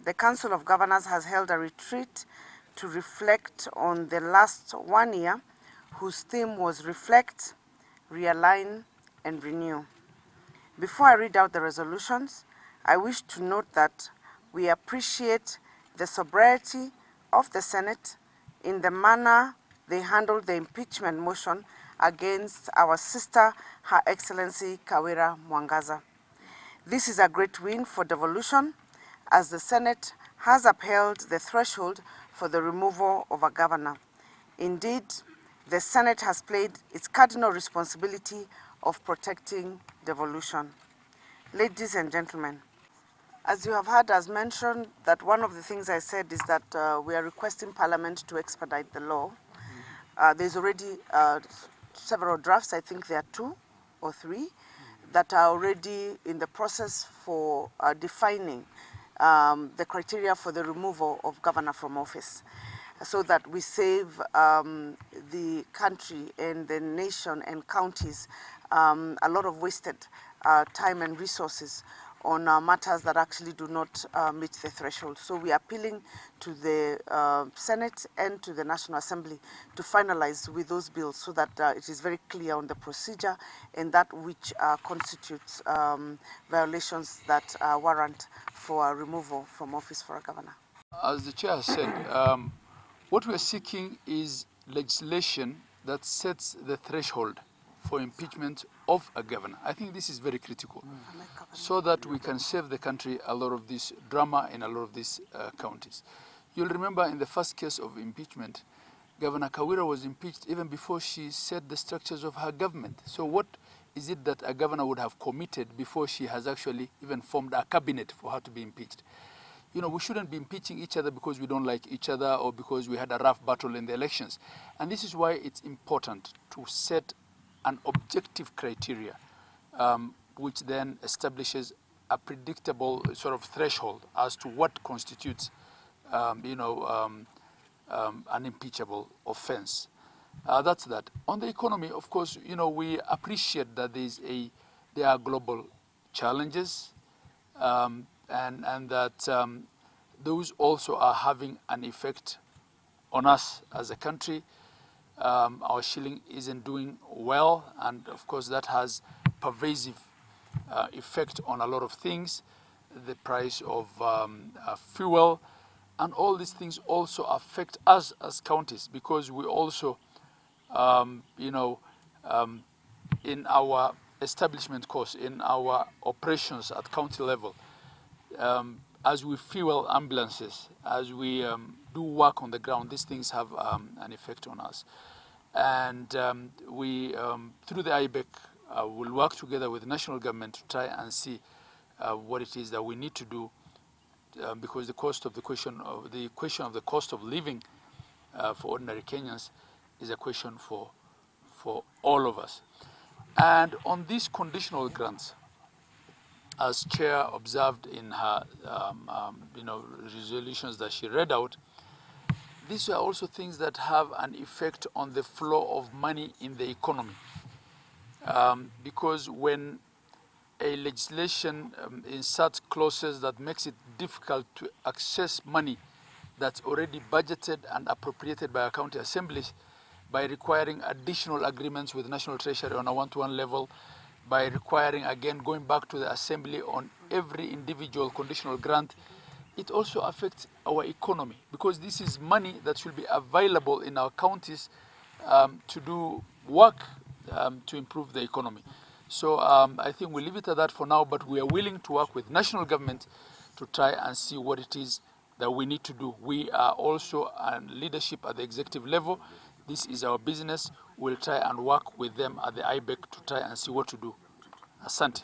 the Council of Governors has held a retreat to reflect on the last 1 year, whose theme was Reflect, Realign, and Renew. Before I read out the resolutions, I wish to note that we appreciate the sobriety of the Senate in the manner they handled the impeachment motion against our sister, Her Excellency Kawira Mwangaza. This is a great win for devolution, as the Senate has upheld the threshold for the removal of a governor. Indeed, the Senate has played its cardinal responsibility of protecting devolution. Ladies and gentlemen, as you have heard us mention, that one of the things I said is that we are requesting Parliament to expedite the law. There's already several drafts, I think there are 2 or 3, that are already in the process for defining the criteria for the removal of governor from office, so that we save the country and the nation and counties a lot of wasted time and resources on matters that actually do not meet the threshold. So we are appealing to the Senate and to the National Assembly to finalize with those bills, so that it is very clear on the procedure and that which constitutes violations that warrant for removal from office for a governor. As the chair has said, what we are seeking is legislation that sets the threshold for impeachment of a governor. I think this is very critical, so that we can save the country a lot of this drama in a lot of these counties. You'll remember in the first case of impeachment, Governor Kawira was impeached even before she set the structures of her government. So what is it that a governor would have committed before she has actually even formed a cabinet for her to be impeached? You know, we shouldn't be impeaching each other because we don't like each other or because we had a rough battle in the elections. And this is why it's important to set an objective criteria, which then establishes a predictable sort of threshold as to what constitutes, an impeachable offense. That's that. On the economy, of course, we appreciate that there are global challenges, and that those also are having an effect on us as a country. Our shilling isn't doing well, and of course that has pervasive effect on a lot of things. The price of fuel and all these things also affect us as counties, because we also, in our establishment costs, in our operations at county level, as we fuel ambulances, as we do work on the ground, these things have an effect on us. And we, through the IBEC, will work together with the national government to try and see what it is that we need to do, because the question of the cost of living for ordinary Kenyans is a question for all of us. And on these conditional grants, as Chair observed in her resolutions that she read out, these are also things that have an effect on the flow of money in the economy. Because when a legislation inserts clauses that makes it difficult to access money that's already budgeted and appropriated by our county assemblies, by requiring additional agreements with National Treasury on a one-to-one level, by requiring, again, going back to the assembly on every individual conditional grant, it also affects our economy, because this is money that should be available in our counties to do work to improve the economy. So I think we'll leave it at that for now, but we are willing to work with national government to try and see what it is that we need to do. We are also leadership at the executive level. This is our business. We'll try and work with them at the IBEC to try and see what to do. Asante.